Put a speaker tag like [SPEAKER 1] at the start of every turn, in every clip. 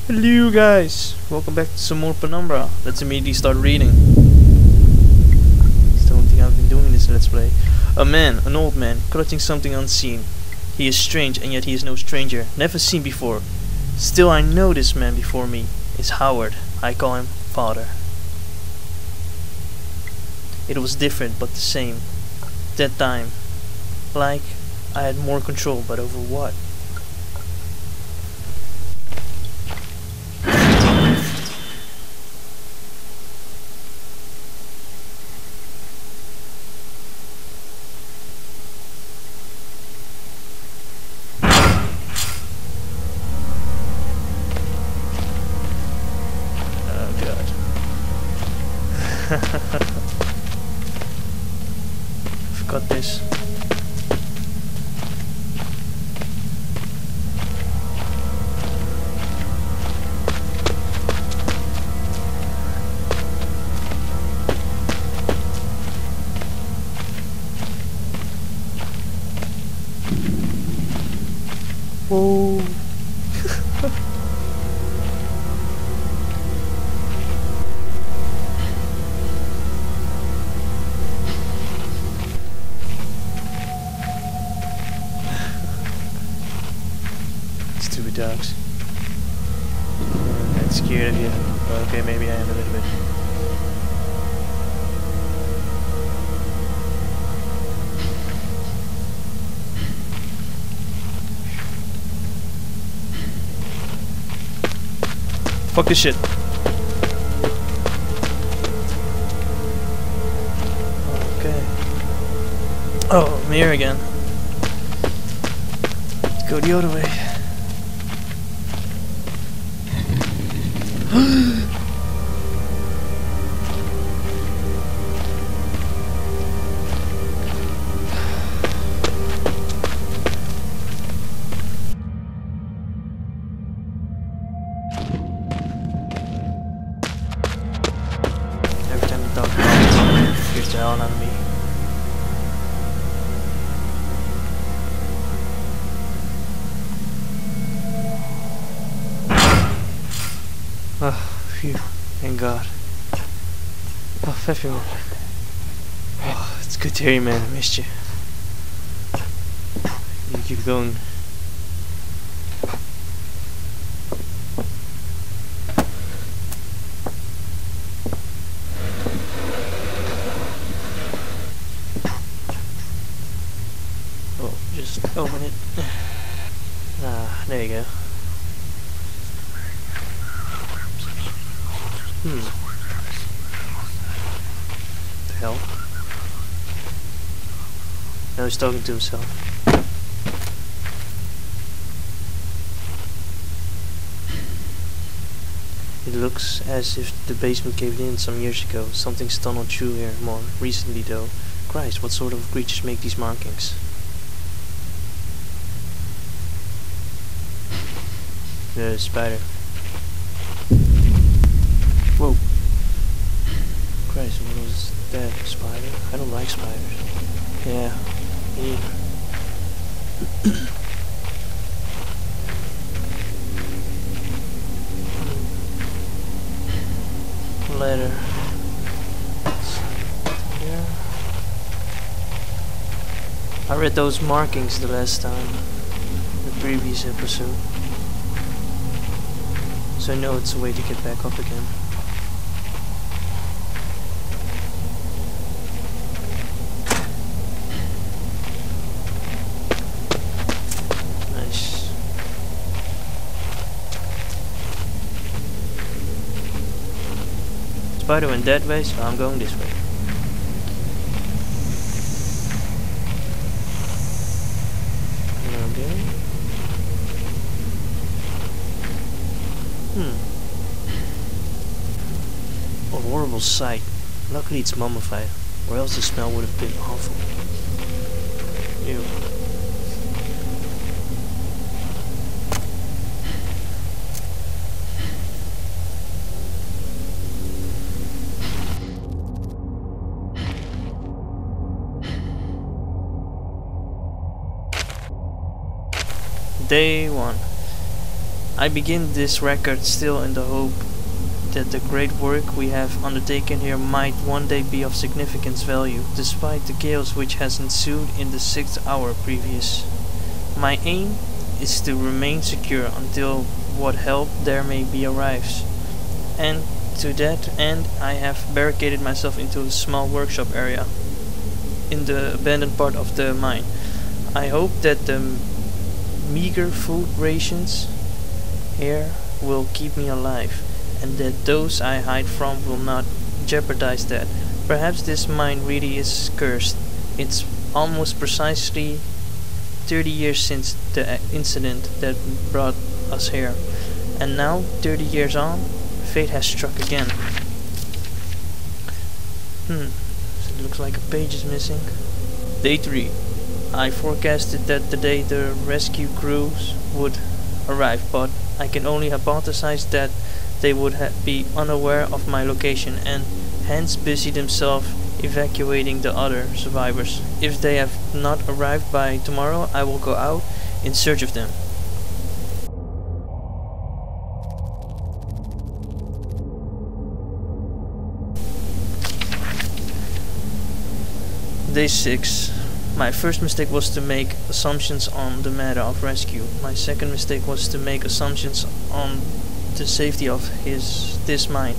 [SPEAKER 1] Hello guys, welcome back to some more Penumbra. Let's immediately start reading. It's the only thing I've been doing in this Let's Play. A man, an old man, clutching something unseen. He is strange and yet he is no stranger, never seen before. Still I know this man before me is Howard. I call him Father. It was different but the same. That time, like I had more control, but over what? Forgot this. Whoa. Stupid dogs. I'm scared of you. Okay, maybe I am a little bit. Fuck this shit. Okay. Oh, I'm here again. Let's go the other way. Every time the dog barks, it scares the hell out of me. Oh, phew, thank God. Oh, fapping. Oh, it's good to hear you, man. I missed you. You keep going. Oh, just open it. Ah, there you go. The hell? Now he's talking to himself. It looks as if the basement caved in some years ago. Something's tunneled through here more recently though. Christ, what sort of creatures make these markings? The spider. Whoa. Christ, what was that? Spider? I don't like spiders. Yeah, me either. Letter. Yeah. I read those markings the last time. The previous episode. So I know it's a way to get back up again. Nice. Spider went that way, so I'm going this way. Okay. A horrible sight. Luckily it's mummified, or else the smell would have been awful. Ew. Day 1. I begin this record still in the hope that the great work we have undertaken here might one day be of significant value, despite the chaos which has ensued in the 6th hour previous. My aim is to remain secure until what help there may be arrives, and to that end I have barricaded myself into a small workshop area in the abandoned part of the mine. I hope that the meager food rations here will keep me alive, and that those I hide from will not jeopardize that. Perhaps this mine really is cursed. It's almost precisely 30 years since the incident that brought us here, and now, 30 years on, fate has struck again. So it looks like a page is missing. Day 3. I forecasted that the day the rescue crews would arrive, but I can only hypothesize that they would be unaware of my location and hence busy themselves evacuating the other survivors. If they have not arrived by tomorrow, I will go out in search of them. Day 6. My first mistake was to make assumptions on the matter of rescue. My second mistake was to make assumptions on the safety of this mine.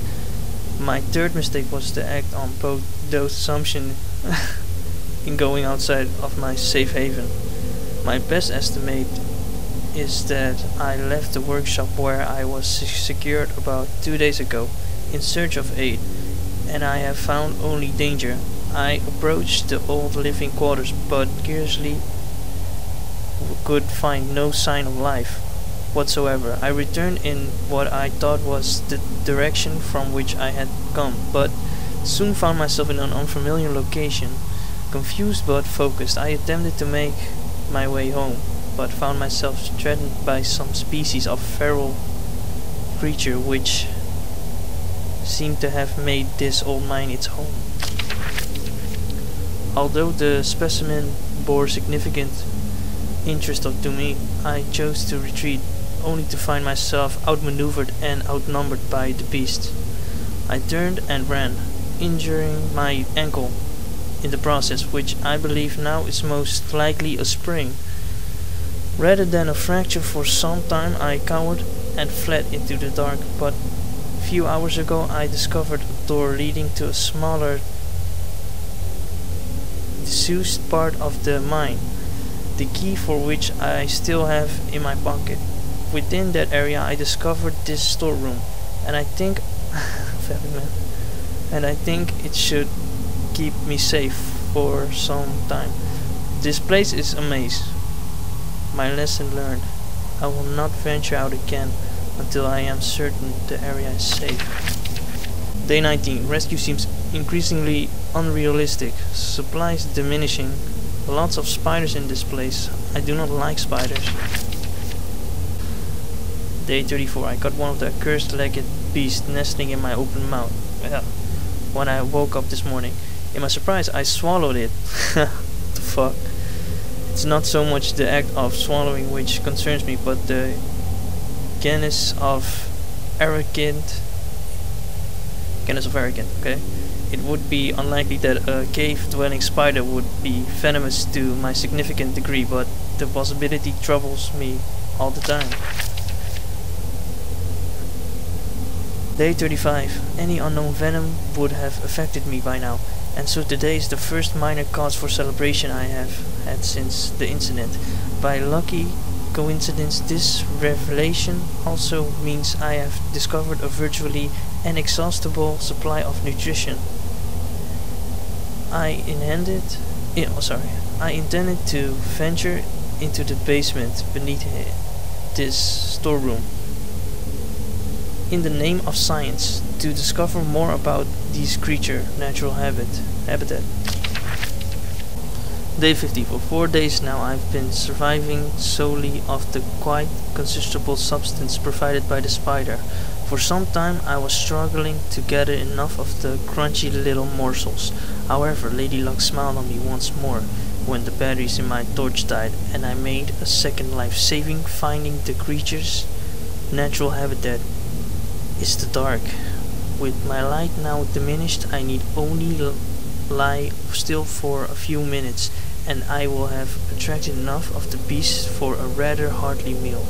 [SPEAKER 1] My third mistake was to act on both those assumptions in going outside of my safe haven. My best estimate is that I left the workshop where I was secured about 2 days ago in search of aid, and I have found only danger. I approached the old living quarters, but curiously could find no sign of life whatsoever. I returned in what I thought was the direction from which I had come, but soon found myself in an unfamiliar location. Confused but focused, I attempted to make my way home, but found myself threatened by some species of feral creature which seemed to have made this old mine its home. Although the specimen bore significant interest to me, I chose to retreat, only to find myself outmaneuvered and outnumbered by the beast. I turned and ran, injuring my ankle in the process, which I believe now is most likely a sprain. Rather than a fracture, for some time I cowered and fled into the dark, but a few hours ago I discovered a door leading to a smaller, disused part of the mine, the key for which I still have in my pocket. Within that area I discovered this storeroom, and I think it should keep me safe for some time. This place is a maze. My lesson learned. I will not venture out again until I am certain the area is safe. Day 19. Rescue seems increasingly unrealistic. Supplies diminishing. Lots of spiders in this place. I do not like spiders. Day 34. I got one of the accursed legged beasts nestling in my open mouth. Well, when I woke up this morning, in my surprise I swallowed it. What the fuck? It's not so much the act of swallowing which concerns me, but the genus of arrogant, okay? It would be unlikely that a cave-dwelling spider would be venomous to my significant degree, but the possibility troubles me all the time. Day 35. Any unknown venom would have affected me by now, and so today is the first minor cause for celebration I have had since the incident. By lucky coincidence, this revelation also means I have discovered a virtually inexhaustible supply of nutrition. I intended to venture into the basement beneath this storeroom in the name of science to discover more about these creatures' natural habitat. Day 50. For 4 days now I've been surviving solely off the quite considerable substance provided by the spider. For some time I was struggling to gather enough of the crunchy little morsels. However, Lady Luck smiled on me once more when the batteries in my torch died, and I made a second life-saving, finding the creatures natural habitat is the dark. With my light now diminished, I need only lie still for a few minutes, and I will have attracted enough of the beasts for a rather hearty meal.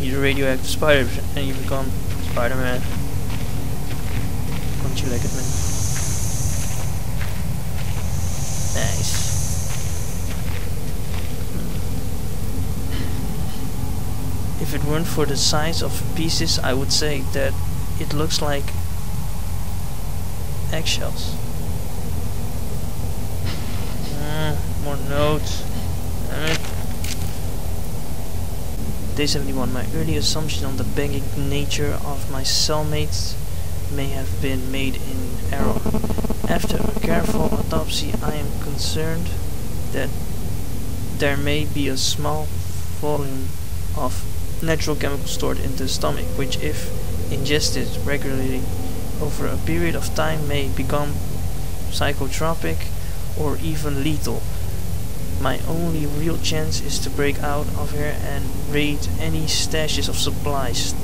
[SPEAKER 1] Eat a radioactive spider and you become Spider-Man. Don't you like it, man? Nice. If it weren't for the size of pieces, I would say that it looks like eggshells. More notes. Day 71. My early assumption on the begging nature of my cellmates may have been made in error. After a careful autopsy, I am concerned that there may be a small volume of natural chemicals stored in the stomach, which, if ingested regularly over a period of time, may become psychotropic or even lethal. My only real chance is to break out of here and raid any stashes of supplies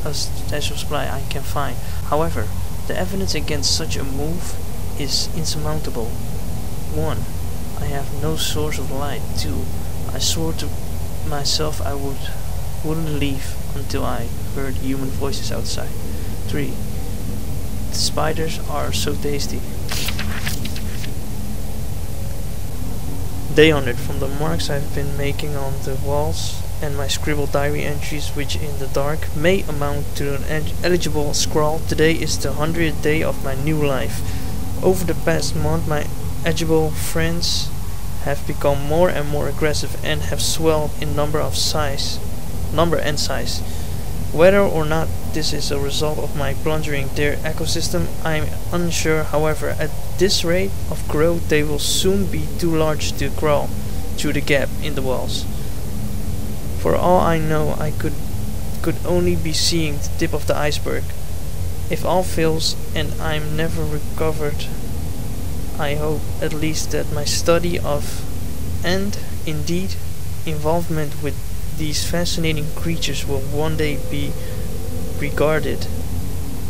[SPEAKER 1] I can find. However, the evidence against such a move is insurmountable. 1. I have no source of light. 2. I swore to myself I wouldn't leave until I heard human voices outside. 3. The spiders are so tasty. Day 100. From the marks I've been making on the walls and my scribbled diary entries, which in the dark may amount to an eligible scrawl, today is the 100th day of my new life. Over the past month, my eligible friends have become more and more aggressive and have swelled in number and size. Whether or not this is a result of my plundering their ecosystem, I'm unsure. However, at this rate of growth, they will soon be too large to crawl through the gap in the walls. For all I know, I could only be seeing the tip of the iceberg. If all fails and I'm never recovered, I hope at least that my study of, and indeed involvement with these fascinating creatures, will one day be regarded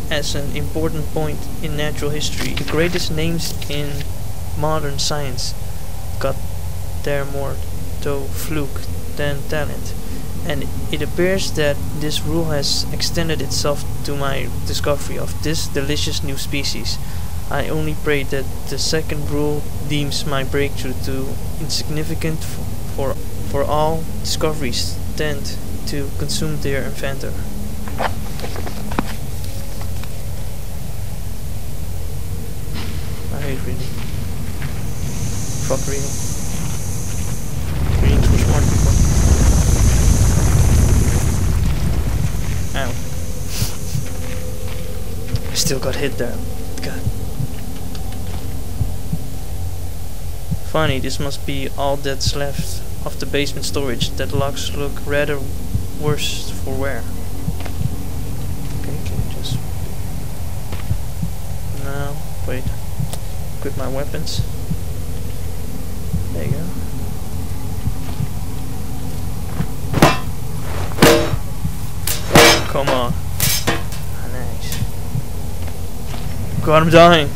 [SPEAKER 1] as an important point in natural history. The greatest names in modern science got there more through fluke than talent, and it appears that this rule has extended itself to my discovery of this delicious new species. I only pray that the second rule deems my breakthrough too insignificant for all discoveries tend to consume their inventor. I hate reading. Fuck reading. Reading's for smart people. Ow. I still got hit there. God. Funny, this must be all that's left of the basement storage. That locks look rather worse for wear. Okay, can you just... No, wait. Equip my weapons. There you go. Come on. Nice. God, I'm dying.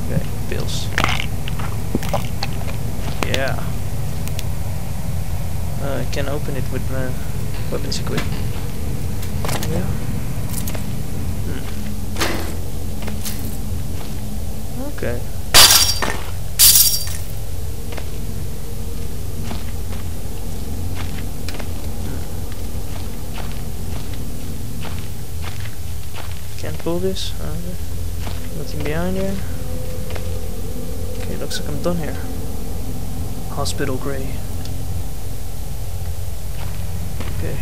[SPEAKER 1] Okay, pills. Yeah. I can open it with my weapons equipped. Yeah. Okay. Can't pull this. Nothing behind here. Okay, looks like I'm done here. Hospital gray. Okay.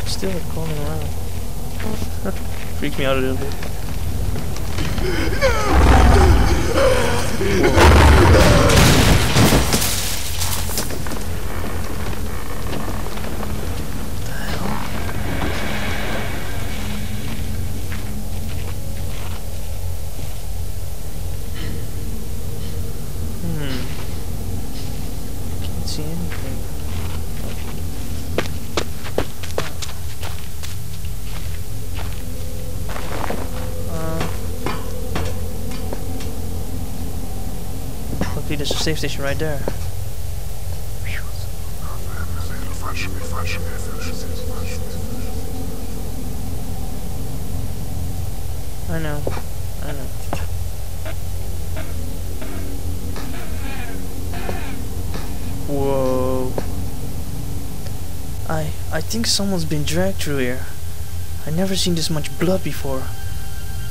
[SPEAKER 1] Still crawling around. Freaked me out a little bit. Can't see anything. Luckily there's a safe station right there. I know. Whoa. I think someone's been dragged through here. I never seen this much blood before.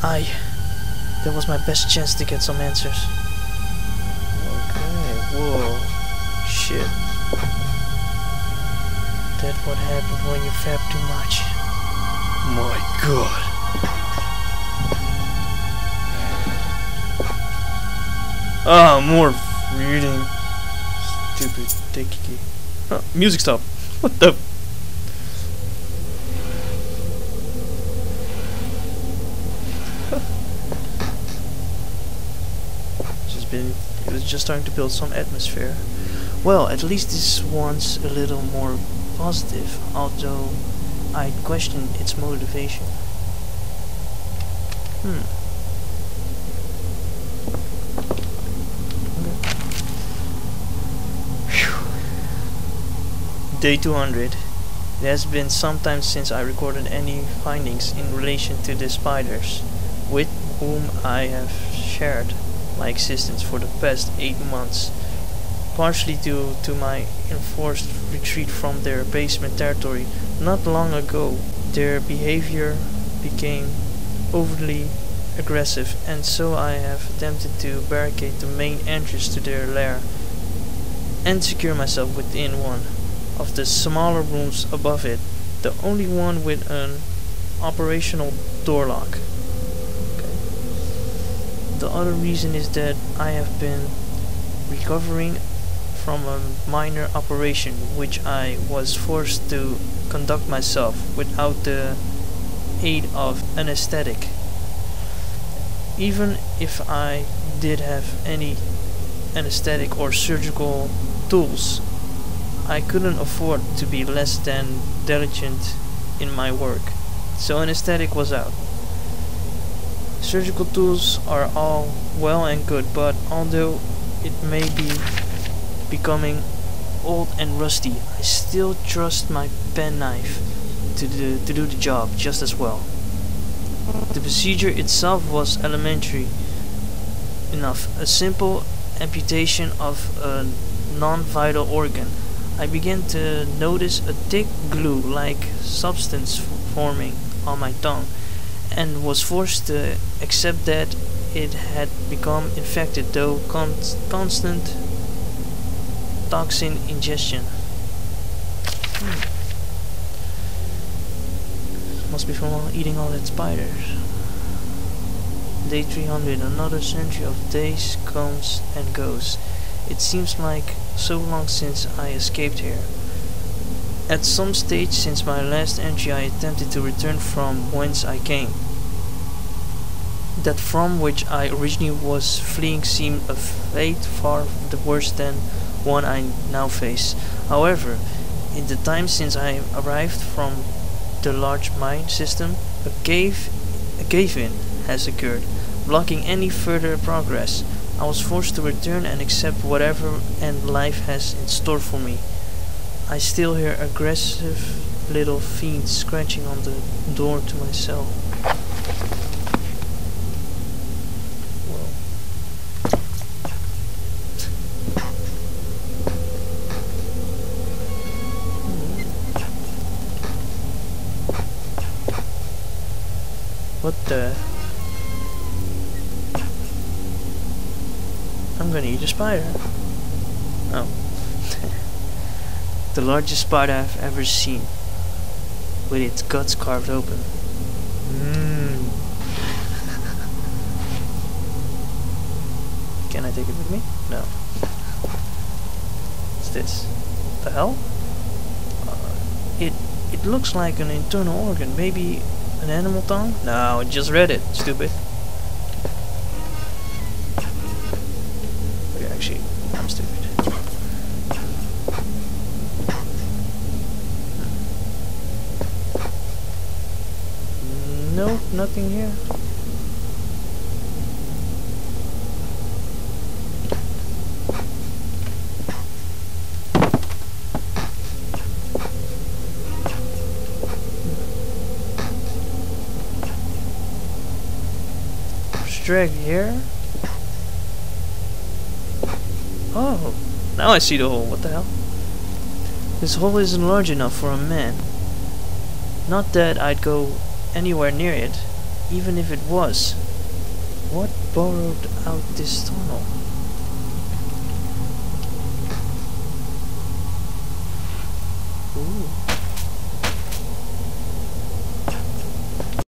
[SPEAKER 1] That was my best chance to get some answers. Okay, whoa. Shit. That's what happened when you fap too much. My god. Ah, more reading. Stupid dicky. Oh, music stop. What the? It was just starting to build some atmosphere. Well, at least this one's a little more positive, although I question its motivation. Day 200. It has been some time since I recorded any findings in relation to the spiders, with whom I have shared my existence for the past 8 months, partially due to my enforced retreat from their basement territory. Not long ago, their behavior became overly aggressive, and so I have attempted to barricade the main entrance to their lair and secure myself within one of the smaller rooms above it, the only one with an operational door lock. The other reason is that I have been recovering from a minor operation which I was forced to conduct myself without the aid of anesthetic. Even if I did have any anesthetic or surgical tools, I couldn't afford to be less than diligent in my work, so anesthetic was out. Surgical tools are all well and good, but although it may be becoming old and rusty, I still trust my penknife to do the job just as well. The procedure itself was elementary enough, a simple amputation of a non-vital organ. I began to notice a thick glue-like substance forming on my tongue, and was forced to accept that it had become infected through constant toxin ingestion. Must be from eating all that spiders. Day 300, another century of days comes and goes. It seems like so long since I escaped here. At some stage since my last entry I attempted to return from whence I came. That from which I originally was fleeing seemed a fate far worse than one I now face. However, in the time since I arrived from the large mine system, a cave-in has occurred, blocking any further progress. I was forced to return and accept whatever end life has in store for me. I still hear aggressive little fiends scratching on the door to my cell. Whoa. What the? I'm gonna eat a spider. Oh. The largest spider I've ever seen, with its guts carved open. take it with me? No. What's this? What the hell? It looks like an internal organ. Maybe an animal tongue? No, I just read it. Stupid. Okay, actually, I'm stupid. Nope, nothing here. Drag here. Oh, now I see the hole. What the hell? This hole isn't large enough for a man. Not that I'd go anywhere near it, even if it was. What burrowed out this tunnel?